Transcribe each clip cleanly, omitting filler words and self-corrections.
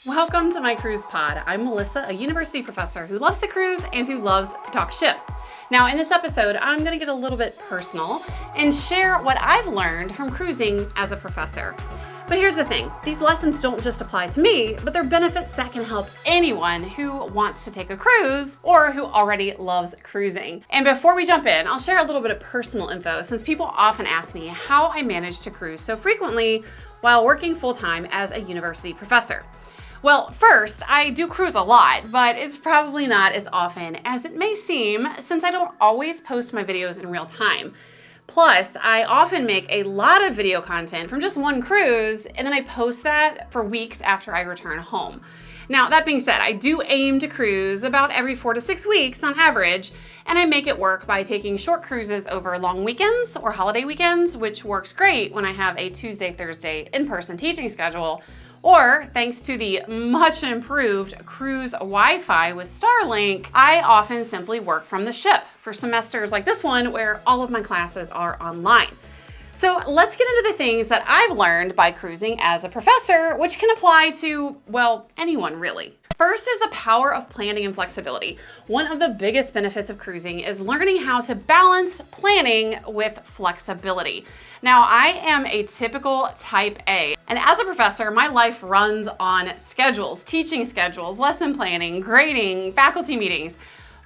Welcome to my cruise pod. I'm Melissa, a university professor who loves to cruise and who loves to talk ship. Now, in this episode, I'm going to get a little bit personal and share what I've learned from cruising as a professor. But here's the thing, these lessons don't just apply to me, but they're benefits that can help anyone who wants to take a cruise or who already loves cruising. And before we jump in, I'll share a little bit of personal info since people often ask me how I manage to cruise so frequently while working full-time as a university professor. Well, first, I do cruise a lot, but it's probably not as often as it may seem since I don't always post my videos in real time. Plus, I often make a lot of video content from just one cruise, and then I post that for weeks after I return home. Now, that being said, I do aim to cruise about every 4 to 6 weeks on average, and I make it work by taking short cruises over long weekends or holiday weekends, which works great when I have a Tuesday, Thursday in-person teaching schedule. Or, thanks to the much improved cruise Wi-Fi with Starlink, I often simply work from the ship for semesters like this one where all of my classes are online. So let's get into the things that I've learned by cruising as a professor, which can apply to, well, anyone really. First is the power of planning and flexibility. One of the biggest benefits of cruising is learning how to balance planning with flexibility. Now, I am a typical type A, and as a professor, my life runs on schedules, teaching schedules, lesson planning, grading, faculty meetings.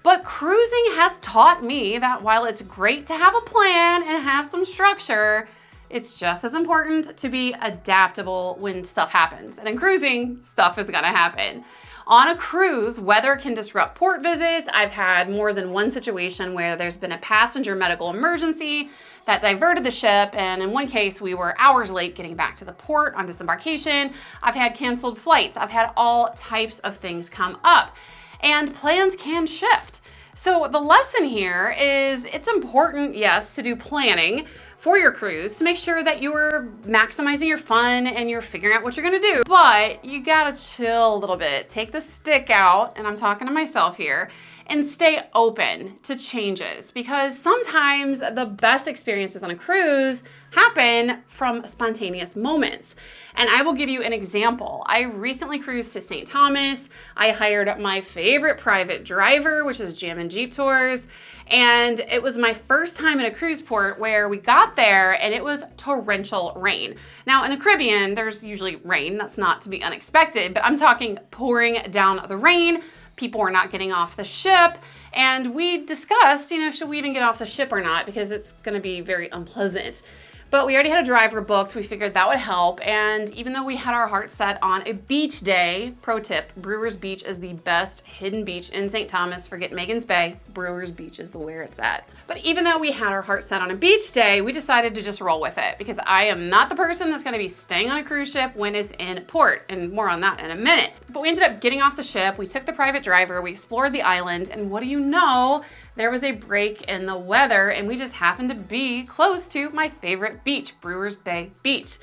But cruising has taught me that while it's great to have a plan and have some structure, it's just as important to be adaptable when stuff happens. And in cruising, stuff is gonna happen. On a cruise, weather can disrupt port visits. I've had more than one situation where there's been a passenger medical emergency that diverted the ship, and in one case, we were hours late getting back to the port on disembarkation. I've had canceled flights. I've had all types of things come up, and plans can shift. So the lesson here is it's important, yes, to do planning for your cruise to make sure that you're maximizing your fun and you're figuring out what you're gonna do. But you gotta chill a little bit, take the stick out, and I'm talking to myself here, and stay open to changes because sometimes the best experiences on a cruise happen from spontaneous moments. And I will give you an example. I recently cruised to St. Thomas. I hired my favorite private driver, which is Jam & Jeep Tours. And it was my first time in a cruise port where we got there and it was torrential rain. Now in the Caribbean, there's usually rain. That's not to be unexpected, but I'm talking pouring down the rain. People were not getting off the ship. And we discussed, should we even get off the ship or not? Because it's gonna be very unpleasant. But we already had a driver booked. We figured that would help. And even though we had our heart set on a beach day, pro tip, Brewers Beach is the best hidden beach in St. Thomas. Forget Megan's Bay. Brewers Beach is where it's at. But even though we had our heart set on a beach day, we decided to just roll with it because I am not the person that's gonna be staying on a cruise ship when it's in port, and more on that in a minute. But we ended up getting off the ship. We took the private driver. We explored the island. And what do you know? There was a break in the weather and we just happened to be close to my favorite beach, Brewers Bay Beach.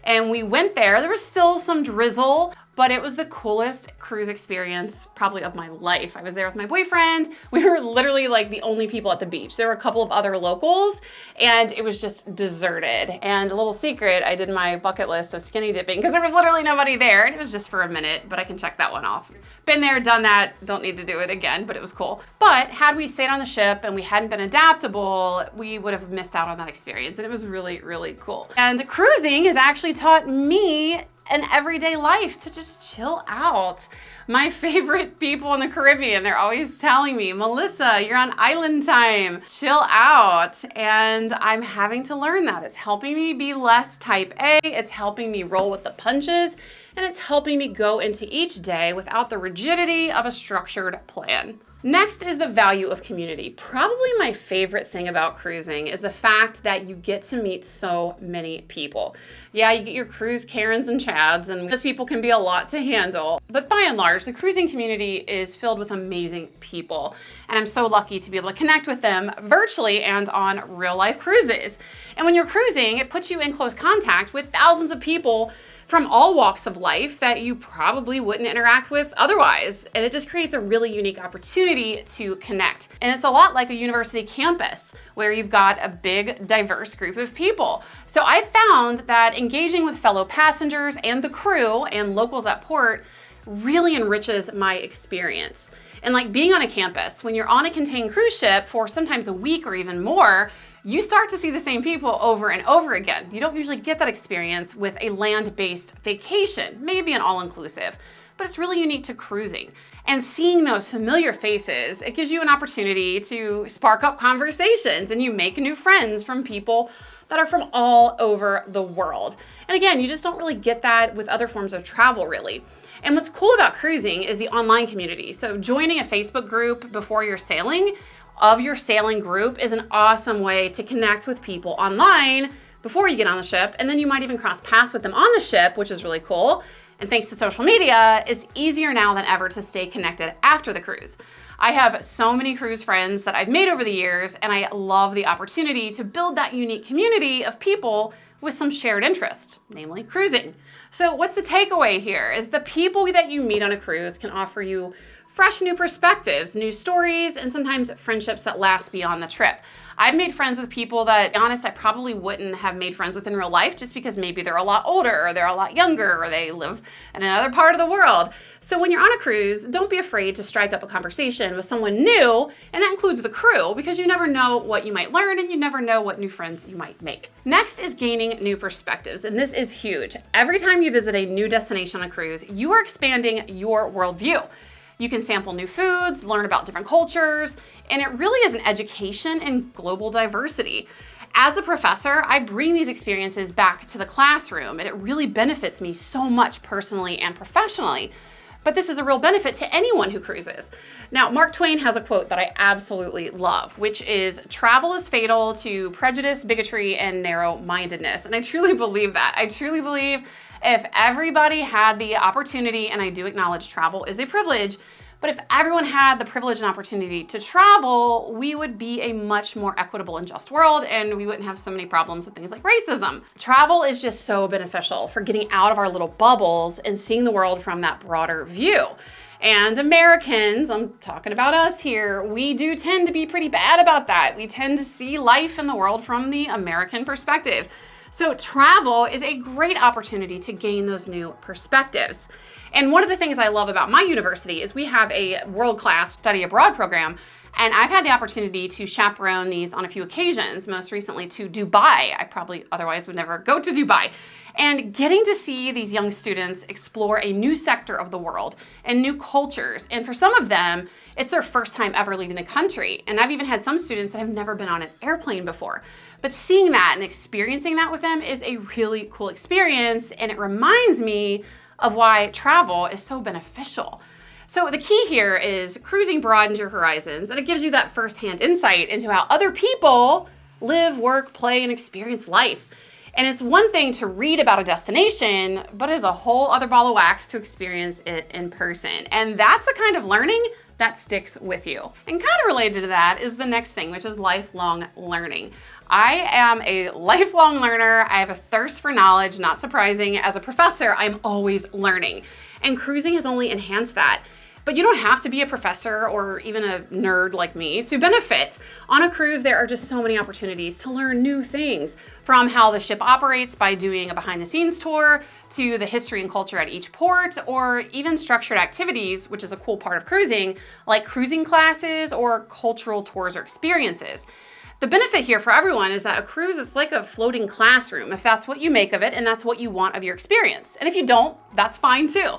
And we went there. There was still some drizzle, but it was the coolest cruise experience probably of my life. I was there with my boyfriend. We were literally like the only people at the beach. There were a couple of other locals and it was just deserted. And a little secret, I did my bucket list of skinny dipping because there was literally nobody there and it was just for a minute, but I can check that one off. Been there, done that, don't need to do it again, but it was cool. But had we stayed on the ship and we hadn't been adaptable, we would have missed out on that experience and it was really, really cool. And cruising has actually taught me an everyday life to just chill out. My favorite people in the Caribbean, they're always telling me, Melissa, you're on island time, chill out. And I'm having to learn that. It's helping me be less type A, it's helping me roll with the punches, and it's helping me go into each day without the rigidity of a structured plan. Next is the value of community. Probably my favorite thing about cruising is the fact that you get to meet so many people. Yeah, you get your cruise Karens and Chads, and those people can be a lot to handle. But by and large, the cruising community is filled with amazing people. And I'm so lucky to be able to connect with them virtually and on real life cruises. And when you're cruising, it puts you in close contact with thousands of people from all walks of life that you probably wouldn't interact with otherwise. And it just creates a really unique opportunity to connect. And it's a lot like a university campus where you've got a big, diverse group of people. So I found that engaging with fellow passengers and the crew and locals at port really enriches my experience. And like being on a campus, when you're on a contained cruise ship for sometimes a week or even more, you start to see the same people over and over again. You don't usually get that experience with a land-based vacation, maybe an all-inclusive, but it's really unique to cruising. And seeing those familiar faces, it gives you an opportunity to spark up conversations and you make new friends from people that are from all over the world. And again, you just don't really get that with other forms of travel, really. And what's cool about cruising is the online community. So joining a Facebook group before you're sailing of your sailing group is an awesome way to connect with people online before you get on the ship. And then you might even cross paths with them on the ship, which is really cool. And thanks to social media, it's easier now than ever to stay connected after the cruise. I have so many cruise friends that I've made over the years, and I love the opportunity to build that unique community of people with some shared interest, namely cruising. So what's the takeaway here is the people that you meet on a cruise can offer you fresh new perspectives, new stories, and sometimes friendships that last beyond the trip. I've made friends with people that, to be honest, I probably wouldn't have made friends with in real life just because maybe they're a lot older or they're a lot younger or they live in another part of the world. So when you're on a cruise, don't be afraid to strike up a conversation with someone new, and that includes the crew, because you never know what you might learn and you never know what new friends you might make. Next is gaining new perspectives, and this is huge. Every time you visit a new destination on a cruise, you are expanding your worldview. You can sample new foods, learn about different cultures, and it really is an education in global diversity. As a professor, I bring these experiences back to the classroom, and it really benefits me so much personally and professionally. But this is a real benefit to anyone who cruises. Now, Mark Twain has a quote that I absolutely love, which is, "Travel is fatal to prejudice, bigotry, and narrow-mindedness." And I truly believe that. I truly believe if everybody had the opportunity, and I do acknowledge travel is a privilege, but if everyone had the privilege and opportunity to travel, we would be a much more equitable and just world, and we wouldn't have so many problems with things like racism. Travel is just so beneficial for getting out of our little bubbles and seeing the world from that broader view. And Americans, I'm talking about us here, we do tend to be pretty bad about that. We tend to see life in the world from the American perspective. So travel is a great opportunity to gain those new perspectives. And one of the things I love about my university is we have a world-class study abroad program, and I've had the opportunity to chaperone these on a few occasions, most recently to Dubai. I probably otherwise would never go to Dubai. And getting to see these young students explore a new sector of the world and new cultures. And for some of them, it's their first time ever leaving the country. And I've even had some students that have never been on an airplane before. But seeing that and experiencing that with them is a really cool experience. And it reminds me of why travel is so beneficial. So the key here is cruising broadens your horizons, and it gives you that firsthand insight into how other people live, work, play, and experience life. And it's one thing to read about a destination, but it's a whole other ball of wax to experience it in person. And that's the kind of learning that sticks with you. And kind of related to that is the next thing, which is lifelong learning. I am a lifelong learner. I have a thirst for knowledge, not surprising. As a professor, I'm always learning. And cruising has only enhanced that. But you don't have to be a professor or even a nerd like me to benefit. On a cruise, there are just so many opportunities to learn new things, from how the ship operates by doing a behind-the-scenes tour, to the history and culture at each port, or even structured activities, which is a cool part of cruising, like cruising classes or cultural tours or experiences. The benefit here for everyone is that a cruise, it's like a floating classroom, if that's what you make of it and that's what you want of your experience. And if you don't, that's fine too.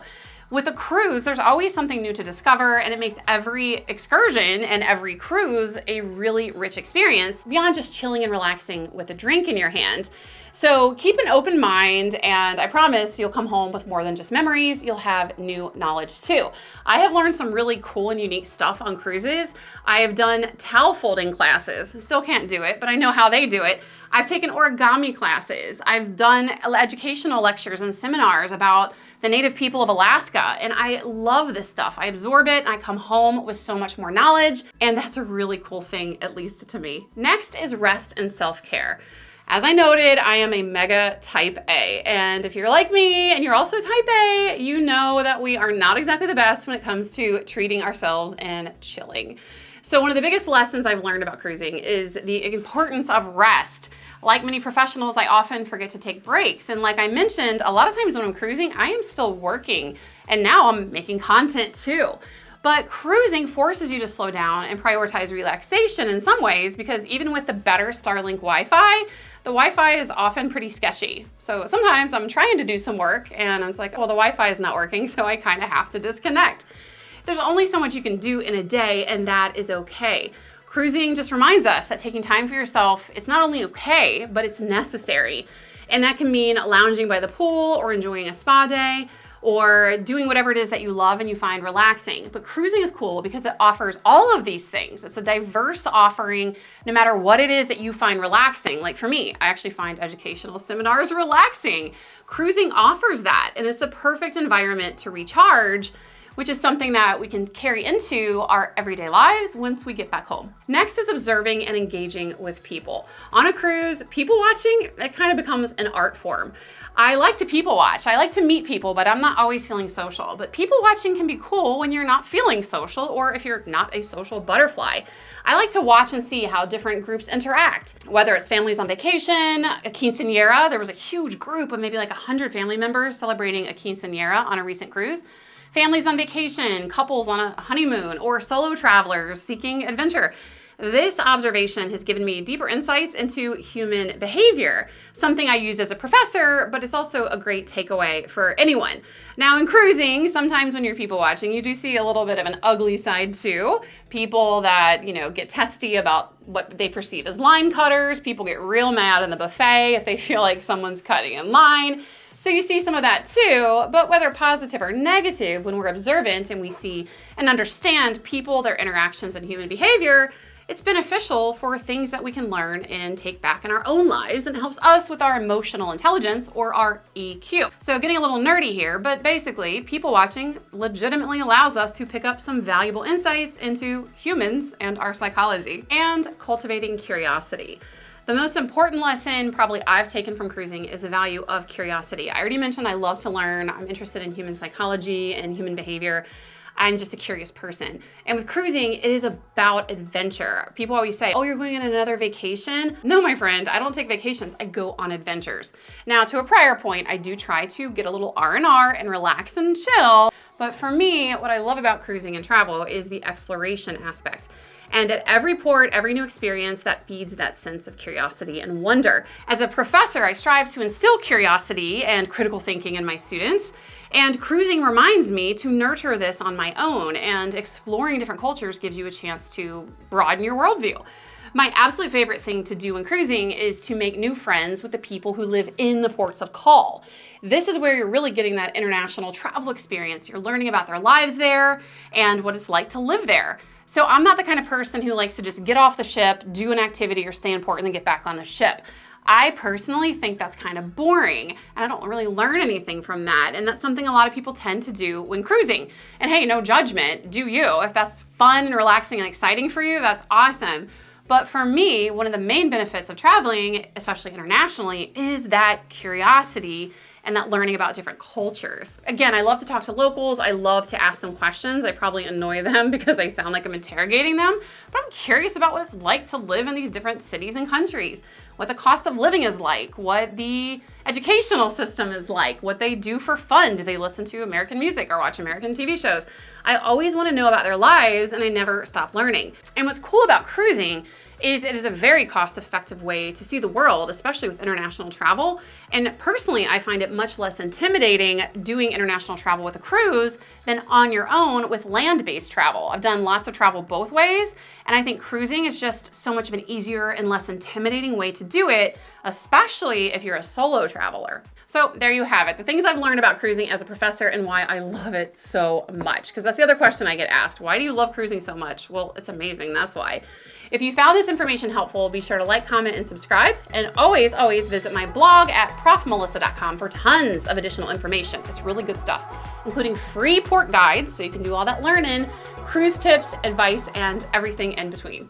With a cruise, there's always something new to discover, and it makes every excursion and every cruise a really rich experience beyond just chilling and relaxing with a drink in your hand. So keep an open mind, and I promise you'll come home with more than just memories. You'll have new knowledge too. I have learned some really cool and unique stuff on cruises. I have done towel folding classes. Still can't do it, but I know how they do it. I've taken origami classes. I've done educational lectures and seminars about the native people of Alaska, and I love this stuff. I absorb it, and I come home with so much more knowledge, and that's a really cool thing, at least to me. Next is rest and self-care. As I noted, I am a mega type A, and if you're like me and you're also type A, you know that we are not exactly the best when it comes to treating ourselves and chilling. So one of the biggest lessons I've learned about cruising is the importance of rest. Like many professionals, I often forget to take breaks. And like I mentioned, a lot of times when I'm cruising, I am still working. And now I'm making content too. But cruising forces you to slow down and prioritize relaxation in some ways, because even with the better Starlink Wi-Fi, the Wi-Fi is often pretty sketchy. So sometimes I'm trying to do some work and it's like, well, the Wi-Fi is not working, so I kind of have to disconnect. There's only so much you can do in a day, and that is okay. Cruising just reminds us that taking time for yourself, it's not only okay, but it's necessary. And that can mean lounging by the pool or enjoying a spa day, or doing whatever it is that you love and you find relaxing. But cruising is cool because it offers all of these things. It's a diverse offering, no matter what it is that you find relaxing. Like for me, I actually find educational seminars relaxing. Cruising offers that, and it's the perfect environment to recharge, which is something that we can carry into our everyday lives once we get back home. Next is observing and engaging with people. On a cruise, people watching, it kind of becomes an art form. I like to people watch. I like to meet people, but I'm not always feeling social. But people watching can be cool when you're not feeling social, or if you're not a social butterfly. I like to watch and see how different groups interact, whether it's families on vacation, a quinceañera. There was a huge group of maybe like 100 family members celebrating a quinceañera on a recent cruise. Families on vacation, couples on a honeymoon, or solo travelers seeking adventure. This observation has given me deeper insights into human behavior, something I use as a professor, but it's also a great takeaway for anyone. Now in cruising, sometimes when you're people watching, you do see a little bit of an ugly side too. People that, get testy about what they perceive as line cutters. People get real mad in the buffet if they feel like someone's cutting in line. So you see some of that too, but whether positive or negative, when we're observant and we see and understand people, their interactions, and human behavior, it's beneficial for things that we can learn and take back in our own lives, and helps us with our emotional intelligence, or our EQ. So getting a little nerdy here, but basically people watching legitimately allows us to pick up some valuable insights into humans and our psychology. And cultivating curiosity. The most important lesson probably I've taken from cruising is the value of curiosity. I already mentioned I love to learn. I'm interested in human psychology and human behavior. I'm just a curious person. And with cruising, it is about adventure. People always say, oh, you're going on another vacation? No, my friend, I don't take vacations. I go on adventures. Now, to a prior point, I do try to get a little R&R and relax and chill. But for me, what I love about cruising and travel is the exploration aspect. And at every port, every new experience, that feeds that sense of curiosity and wonder. As a professor, I strive to instill curiosity and critical thinking in my students. And cruising reminds me to nurture this on my own, and exploring different cultures gives you a chance to broaden your worldview. My absolute favorite thing to do in cruising is to make new friends with the people who live in the ports of call. This is where you're really getting that international travel experience. You're learning about their lives there and what it's like to live there. So I'm not the kind of person who likes to just get off the ship, do an activity, or stay in port and then get back on the ship. I personally think that's kind of boring, and I don't really learn anything from that. And that's something a lot of people tend to do when cruising. And hey, no judgment, do you. If that's fun and relaxing and exciting for you, that's awesome. But for me, one of the main benefits of traveling, especially internationally, is that curiosity and that learning about different cultures. Again, I love to talk to locals. I love to ask them questions. I probably annoy them because I sound like I'm interrogating them, but I'm curious about what it's like to live in these different cities and countries, what the cost of living is like, what the educational system is like, what they do for fun. Do they listen to American music or watch American TV shows? I always want to know about their lives, and I never stop learning. And what's cool about cruising is it is a very cost-effective way to see the world, especially with international travel. And personally, I find it much less intimidating doing international travel with a cruise than on your own with land-based travel. I've done lots of travel both ways, and I think cruising is just so much of an easier and less intimidating way to do it, especially if you're a solo traveler. So there you have it, the things I've learned about cruising as a professor and why I love it so much. Because that's the other question I get asked. Why do you love cruising so much? Well, it's amazing, that's why. If you found this information helpful, be sure to like, comment, and subscribe. And always, always visit my blog at profmelissa.com for tons of additional information. It's really good stuff, including free port guides so you can do all that learning, cruise tips, advice, and everything in between.